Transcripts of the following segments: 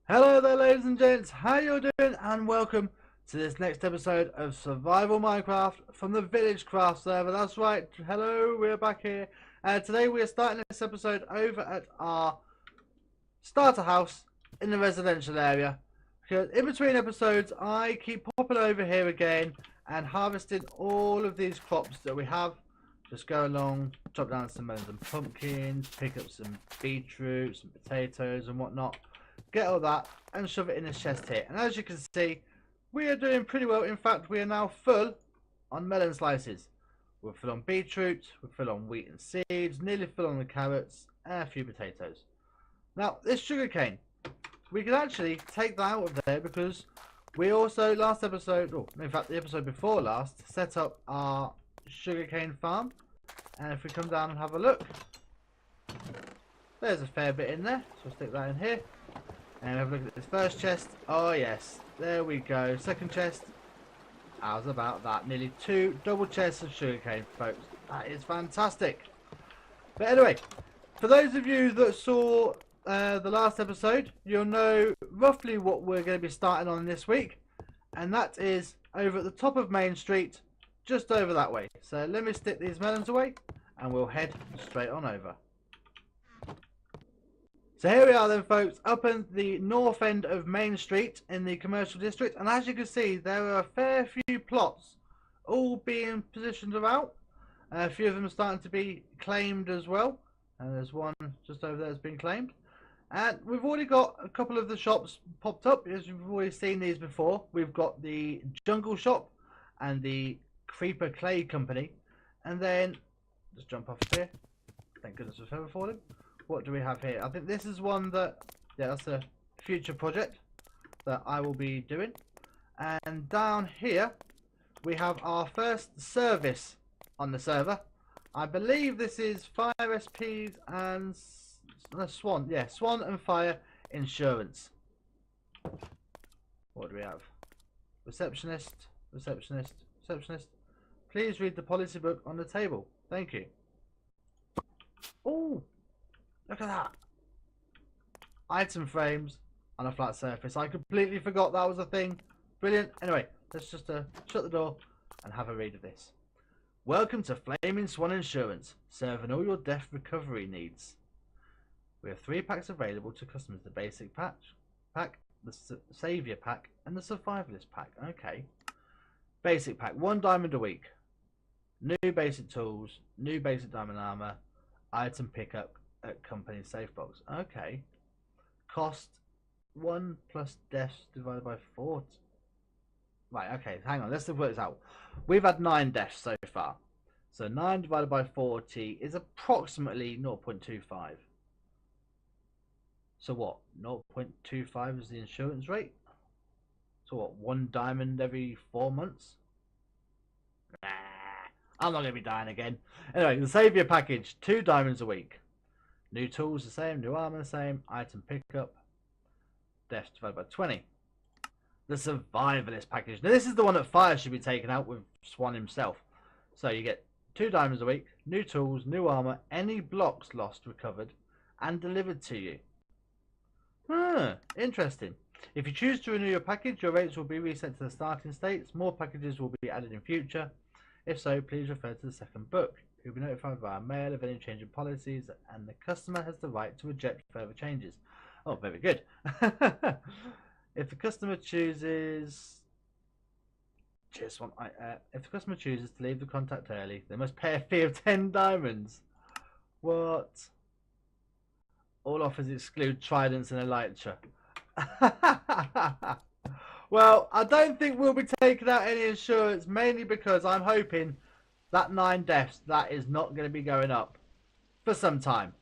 Hello there, ladies and gents, how you doing, and welcome to this next episode of Survival Minecraft from the VillageCraft server. That's right, hello, we're back here. Today we are starting this episode over at our starter house in the residential area. Because in between episodes, I keep popping over here again and harvesting all of these crops that we have. Just go along, chop down some melons and pumpkins, pick up some beetroot, some potatoes and whatnot. Get all that and shove it in this chest here. And as you can see, we are doing pretty well. In fact, we are now full on melon slices. We're full on beetroot, we're full on wheat and seeds, nearly full on the carrots, and a few potatoes. Now, this sugarcane, we can actually take that out of there because we also, last episode, or in fact the episode before last, set up our sugarcane farm. And if we come down and have a look, there's a fair bit in there. So we'll stick that in here. And have a look at this first chest. Oh yes, there we go. Second chest. How's about that? Nearly 2 double chests of sugarcane, folks. That is fantastic. But anyway, for those of you that saw the last episode, you'll know roughly what we're going to be starting on this week. And that is over at the top of Main Street, just over that way. So let me stick these melons away and we'll head straight on over. So here we are then, folks, up in the north end of Main Street in the commercial district, and as you can see there are a fair few plots all being positioned about. A few of them are starting to be claimed as well, and there's one just over there that's been claimed. And we've already got a couple of the shops popped up, as you've already seen these before. We've got the Jungle Shop and the Creeper Clay Company, and then just jump off here. Thank goodness for feather falling. What do we have here? I think this is one that, yeah, that's a future project that I will be doing. And down here we have our first service on the server. I believe this is Fire SPs and Swan. Yeah, Swan and Fire Insurance. What do we have? Receptionist, receptionist, receptionist. Please read the policy book on the table. Thank you. Oh! Look at that. Item frames on a flat surface. I completely forgot that was a thing. Brilliant. Anyway, let's just shut the door and have a read of this. Welcome to Flaming Swan Insurance, serving all your death recovery needs. We have 3 packs available to customers. The basic pack, the Saviour pack, and the Survivalist pack. Okay. Basic pack, 1 diamond a week. New basic tools, new basic diamond armor, item pickup at company safe box. Okay. Cost 1 plus deaths divided by 4. Right, okay, hang on, let's work this out. We've had 9 deaths so far. So 9 divided by 40 is approximately 0.25. So what? 0.25 is the insurance rate? So what, 1 diamond every 4 months? Nah, I'm not going to be dying again. Anyway, the Saviour package, 2 diamonds a week. New tools the same, new armor the same, item pickup, death divided by 20. The Survivalist package. Now this is the one that Fire should be taken out with Swan himself. So you get 2 diamonds a week, new tools, new armor, any blocks lost recovered and delivered to you. Interesting. If you choose to renew your package, your rates will be reset to the starting states. More packages will be added in future. If so, please refer to the second book. You'll be notified via mail of any change in policies, and the customer has the right to reject further changes. Oh, very good. If the customer chooses, if the customer chooses to leave the contact early, they must pay a fee of 10 diamonds. What? All offers exclude tridents and elytra. Well, I don't think we'll be taking out any insurance, mainly because I'm hoping that 9 deaths, that is not going to be going up for some time.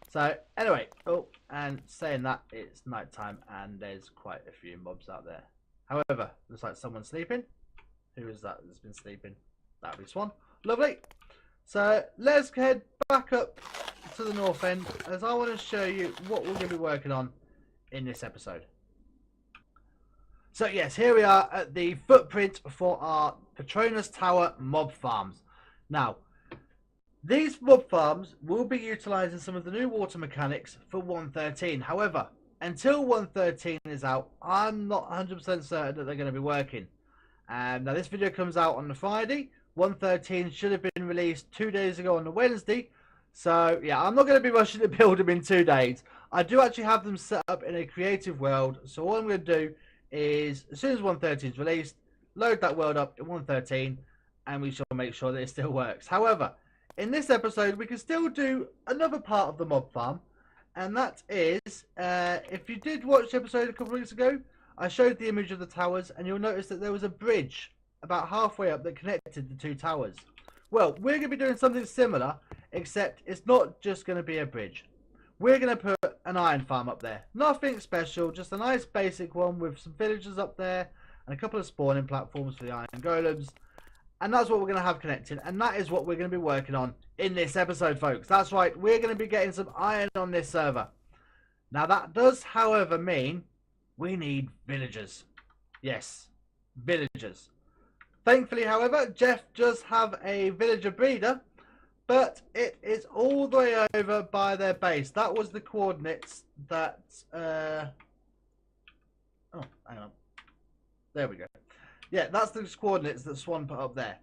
So anyway, oh, and saying that, it's night time and there's quite a few mobs out there. However, looks like someone's sleeping. Who is that that's been sleeping? That'll be Swan. Lovely. So let's head back up to the north end, as I want to show you what we're going to be working on in this episode. So yes, here we are at the footprint for our Petronas Tower mob farms. Now, These mob farms will be utilising some of the new water mechanics for 1.13. However, until 1.13 is out, I'm not 100% certain that they're going to be working. Now this video comes out on the Friday. 1.13 should have been released 2 days ago on the Wednesday. So yeah, I'm not going to be rushing to build them in 2 days. I do actually have them set up in a creative world. So all I'm going to do is, as soon as 1.13 is released, load that world up in 1.13 and we shall make sure that it still works. However, in this episode we can still do another part of the mob farm. And that is, if you did watch the episode a couple of weeks ago, I showed the image of the towers, and you'll notice that there was a bridge about halfway up that connected the 2 towers. Well, we're going to be doing something similar, except it's not just going to be a bridge. We're going to put an iron farm up there. Nothing special, just a nice basic one with some villagers up there and a couple of spawning platforms for the iron golems. And that's what we're going to have connected, and that is what we're going to be working on in this episode, folks. That's right, we're going to be getting some iron on this server. Now that does, however, mean we need villagers. Yes, villagers. Thankfully, however, Jeff does have a villager breeder, but it is all the way over by their base. That was the coordinates that... oh, hang on. There we go. Yeah, that's the coordinates that Swan put up there.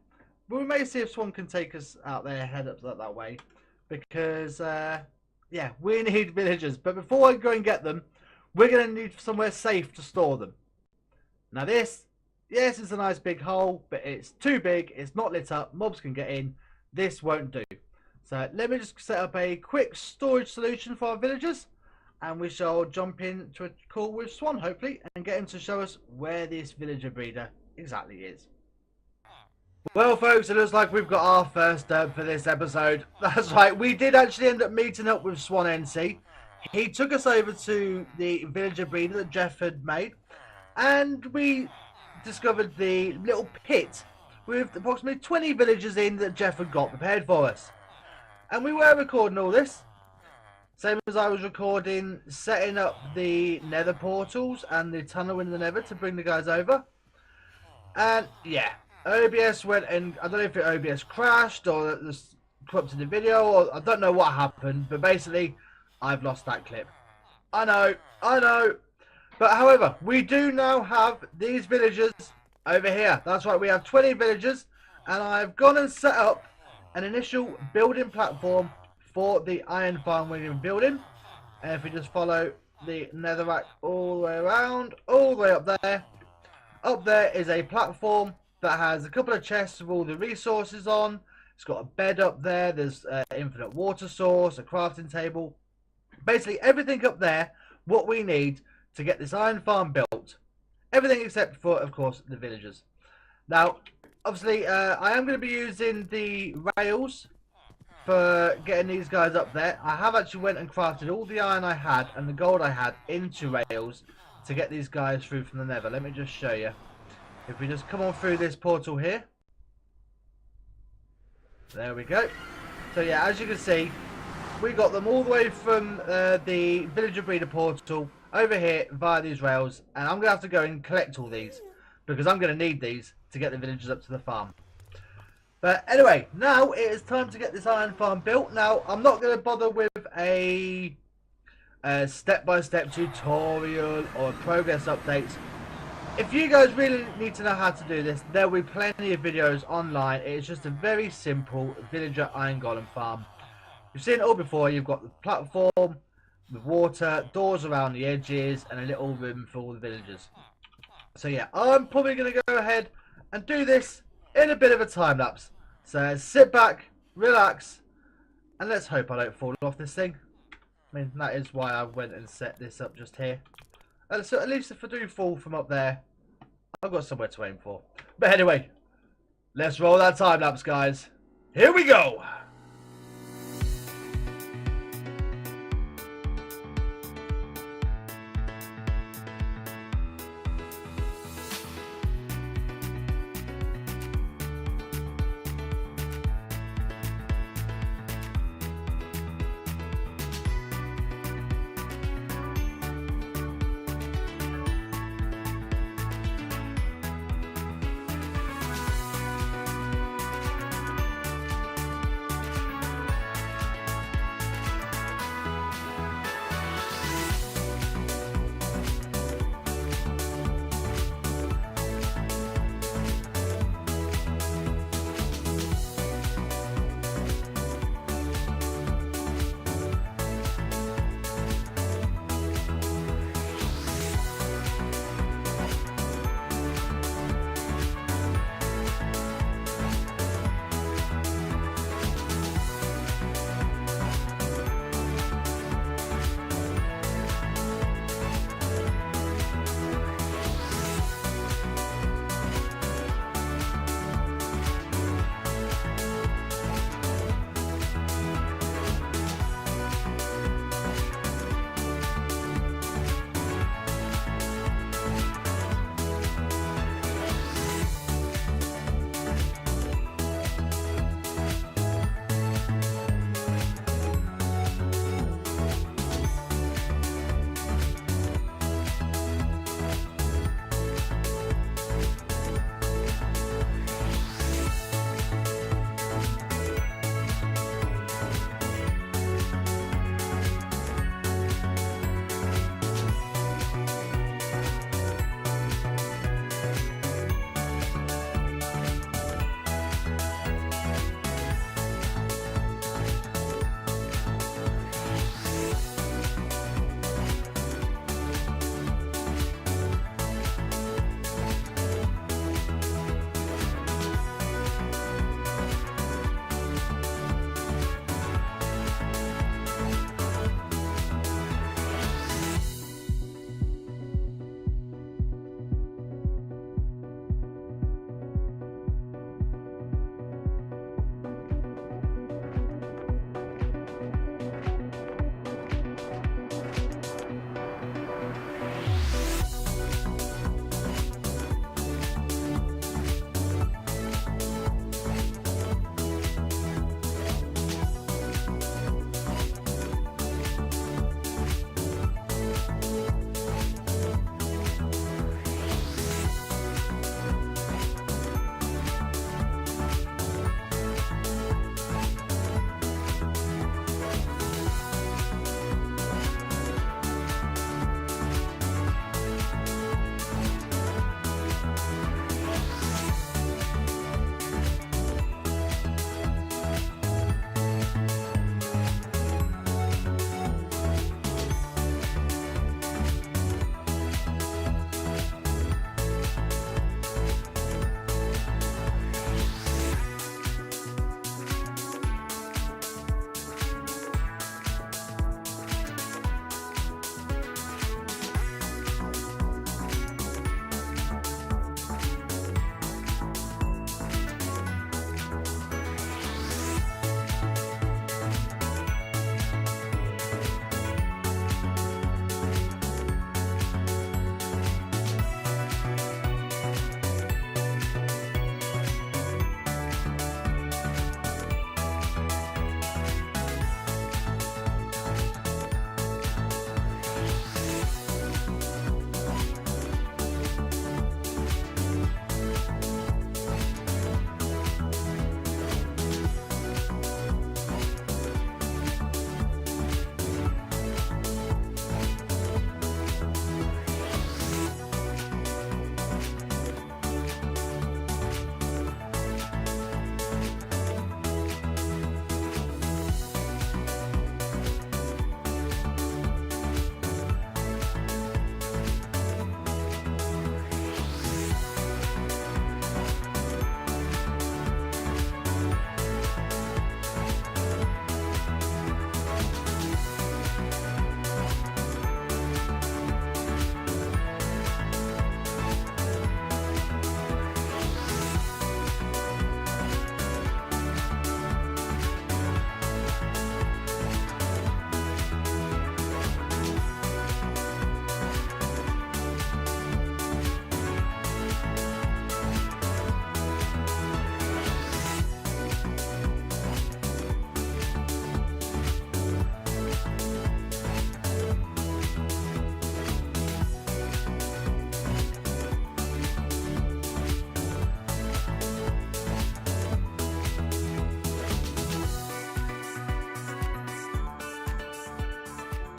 But we may see if Swan can take us out there, head up that way. Because, yeah, we need villagers. But before I go and get them, we're going to need somewhere safe to store them. Now this, yes, it's a nice big hole, but it's too big. It's not lit up. Mobs can get in. This won't do. So let me just set up a quick storage solution for our villagers. And we shall jump into a call with Swan, hopefully, and get him to show us where this villager breeder exactly is. Well, folks, it looks like we've got our first for this episode. That's right, we did actually end up meeting up with Swan NC. He took us over to the villager breeder that Jeff had made, and we discovered the little pit with approximately 20 villagers in that Jeff had got prepared for us. And we were recording all this, same as I was recording setting up the nether portals and the tunnel in the nether to bring the guys over. And yeah, OBS went, and I don't know if it OBS crashed or just corrupted the video, or I don't know what happened, but basically I've lost that clip. I know. But however, we do now have these villagers over here. That's right, we have 20 villagers, and I've gone and set up an initial building platform for the iron farm we're going to be building. And if we just follow the netherrack all the way around, all the way up there is a platform that has a couple of chests with all the resources on. It's got a bed up there, there's an infinite water source, a crafting table. Basically everything up there, what we need to get this iron farm built. Everything except for, of course, the villagers. Now, obviously, I am going to be using the rails for getting these guys up there. I have actually went and crafted all the iron I had and the gold I had into rails to get these guys through from the nether. Let me just show you. If we just come on through this portal here. There we go. So yeah, as you can see, we got them all the way from the villager breeder portal over here via these rails, and I'm going to have to go and collect all these because I'm going to need these to get the villagers up to the farm. But anyway, now it is time to get this iron farm built. Now, I'm not going to bother with a step-by-step tutorial or progress updates. If you guys really need to know how to do this, there will be plenty of videos online. It's just a very simple villager iron golem farm. You've seen it all before. You've got the platform with water, doors around the edges, and a little room for all the villagers. So yeah, I'm probably going to go ahead and do this in a bit of a time lapse. So sit back, relax, and let's hope I don't fall off this thing. I mean, that is why I went and set this up just here. So at least if I do fall from up there, I've got somewhere to aim for. But anyway, let's roll that time lapse, guys. Here we go!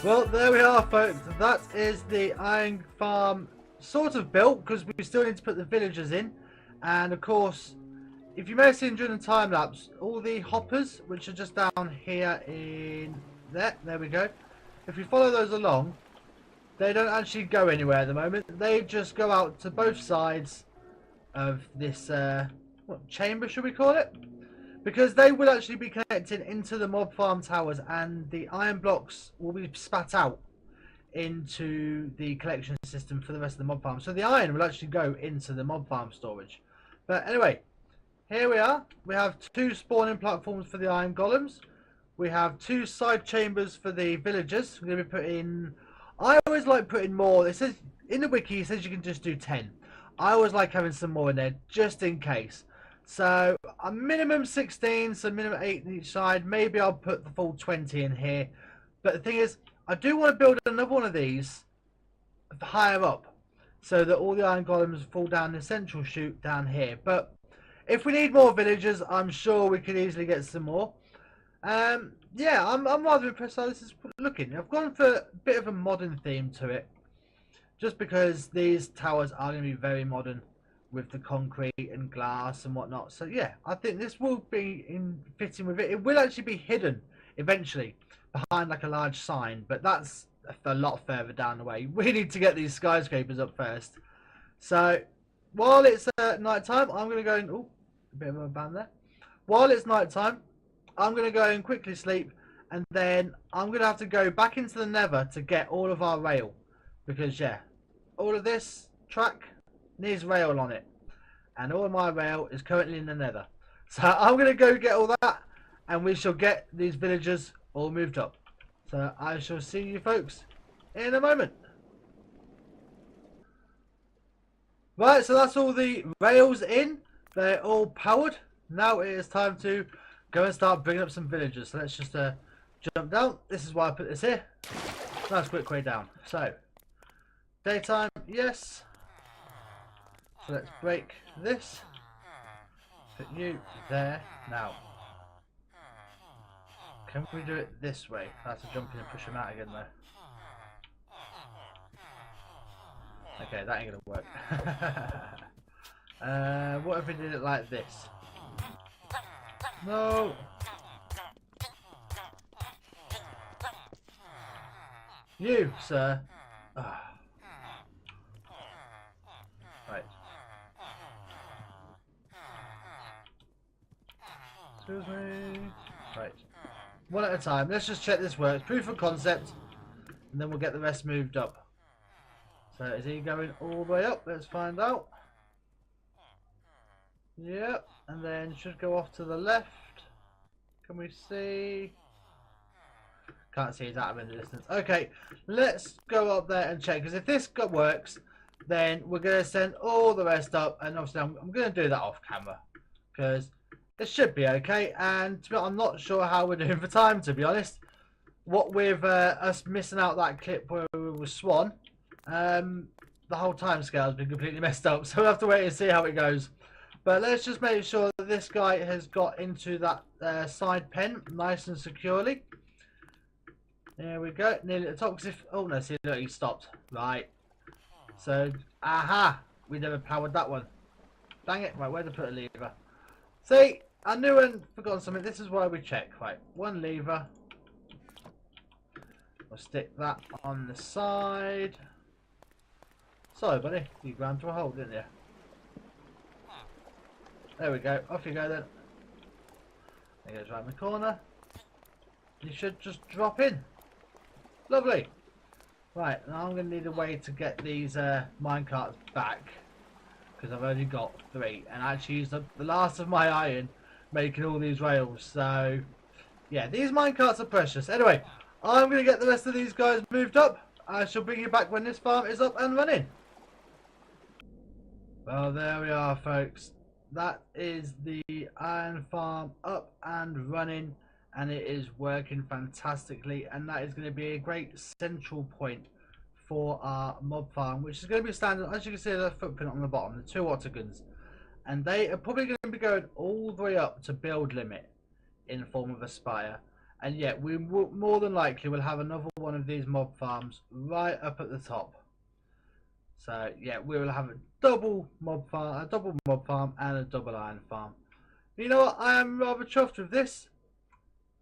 Well, there we are, folks. That is the iron farm sort of built, because we still need to put the villagers in. And of course, if you may have seen during the time lapse, all the hoppers, which are just down here in there we go. If you follow those along, they don't actually go anywhere at the moment. They just go out to both sides of this, what chamber should we call it? Because they will actually be connected into the mob farm towers, and the iron blocks will be spat out into the collection system for the rest of the mob farm. So the iron will actually go into the mob farm storage. But anyway, here we are. We have 2 spawning platforms for the iron golems. We have 2 side chambers for the villagers. We're going to be putting... I always like putting more. It says in the wiki, it says you can just do 10. I always like having some more in there, just in case. So a minimum 16, so minimum 8 on each side. Maybe I'll put the full 20 in here. But the thing is, I do want to build another one of these higher up, so that all the iron golems fall down the central chute down here. But if we need more villagers, I'm sure we could easily get some more. Yeah, I'm rather impressed how this is looking. I've gone for a bit of a modern theme to it, just because these towers are going to be very modern, with the concrete and glass and whatnot. So yeah, I think this will be in fitting with it. It will actually be hidden eventually behind like a large sign, but that's a lot further down the way. We need to get these skyscrapers up first. So while it's night time, I'm going to go and... oh, a bit of a band there. While it's night time, I'm going to go and quickly sleep, and then I'm going to have to go back into the nether to get all of our rail, because yeah, all of this track needs rail on it, and all of my rail is currently in the nether. So I'm going to go get all that, and we shall get these villagers all moved up. So I shall see you folks in a moment. Right, so that's all the rails in. They're all powered. Now it is time to go and start bringing up some villagers. So let's just jump down. This is why I put this here. Nice quick way down. So daytime, yes. So let's break this. Put you there now. Can we do it this way? I have to jump in and push him out again though. Okay, that ain't gonna work. What if we did it like this? No. You, sir. Oh. Right. Excuse me. Right. One at a time. Let's just check this works. Proof of concept. And then we'll get the rest moved up. So is he going all the way up? Let's find out. Yep. And then should go off to the left. Can we see? Can't see his atom in the distance. Okay. Let's go up there and check. Because if this works, then we're going to send all the rest up. And obviously I'm going to do that off camera. Because it should be okay. And I'm not sure how we're doing for time, to be honest. What with us missing out that clip where we were Swan, the whole time scale has been completely messed up. So we'll have to wait and see how it goes. But let's just make sure that this guy has got into that side pen nice and securely. There we go. Nearly at the top. Oh no, see, look, he stopped. Right. So, aha! We never powered that one. Dang it. Right, where to put a lever? See, I knew and forgotten something. This is why we check. Right, one lever. We'll stick that on the side. Sorry, buddy. You ran to a hole, didn't you? There we go. Off you go then. There goes around the corner. You should just drop in. Lovely. Right, now I'm going to need a way to get these minecarts back, because I've only got 3, and I actually used up the last of my iron making all these rails. So yeah, these minecarts are precious. Anyway, I'm going to get the rest of these guys moved up. I shall bring you back when this farm is up and running. Well, there we are, folks. That is the iron farm up and running, and it is working fantastically, and that is going to be a great central point for our mob farm, which is going to be standing, as you can see, the footprint on the bottom, the 2 octagons, and they are probably going to be going all the way up to build limit in the form of a spire, And yet we will, more than likely will have another one of these mob farms right up at the top. So yeah, we will have a double mob farm, and a double iron farm. You know what? I am rather chuffed with this.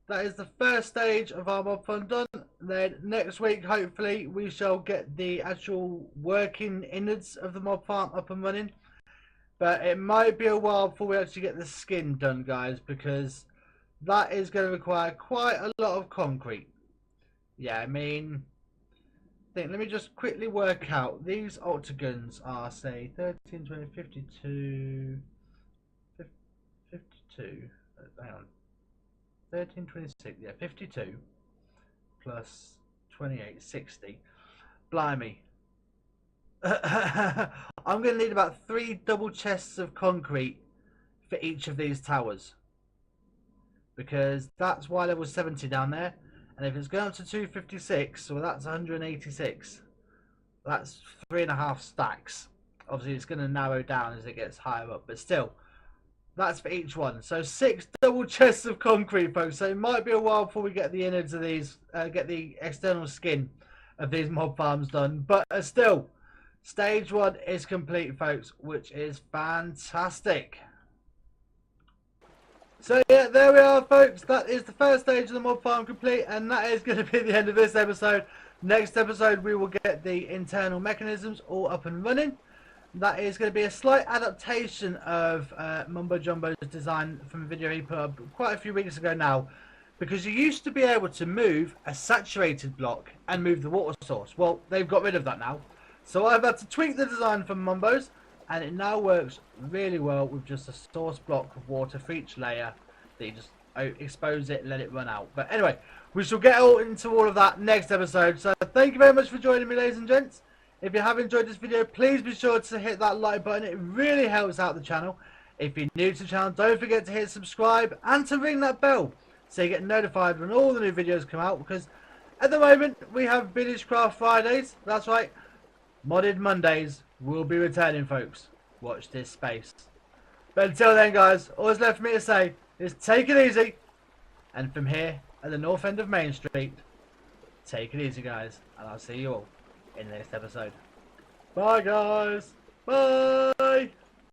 That is the first stage of our mob farm done. Then next week, hopefully, we shall get the actual working innards of the mob farm up and running. But it might be a while before we actually get the skin done, guys, because that is going to require quite a lot of concrete. Yeah, I mean, let me just quickly work out. These octagons are, say, 13, 20, 52, 52, hang on, 13, 26, yeah, 52 plus 28, 60. Blimey. I'm going to need about 3 double chests of concrete for each of these towers. Because that's Y level 70 down there. And if it's going up to 256, so that's 186. That's 3.5 stacks. Obviously, it's going to narrow down as it gets higher up. But still, that's for each one. So 6 double chests of concrete, folks. So it might be a while before we get the innards of these, get the external skin of these mob farms done. But still, stage 1 is complete, folks, which is fantastic. So yeah, there we are, folks. That is the first stage of the mob farm complete, and that is going to be the end of this episode. Next episode, we will get the internal mechanisms all up and running. That is going to be a slight adaptation of Mumbo Jumbo's design from a video he put up quite a few weeks ago now, because you used to be able to move a saturated block and move the water source. Well, they've got rid of that now. So I've had to tweak the design from Mumbo's, and it now works really well with just a source block of water for each layer that you just expose it and let it run out. But anyway, we shall get into all of that next episode. So thank you very much for joining me, ladies and gents. If you have enjoyed this video, please be sure to hit that like button. It really helps out the channel. If you're new to the channel, don't forget to hit subscribe and to ring that bell so you get notified when all the new videos come out, because at the moment we have VillageCraft Fridays. That's right, Modded Mondays will be returning, folks. Watch this space. But until then, guys, all that's left for me to say is take it easy. And from here at the north end of Main Street, take it easy, guys. And I'll see you all in the next episode. Bye, guys. Bye.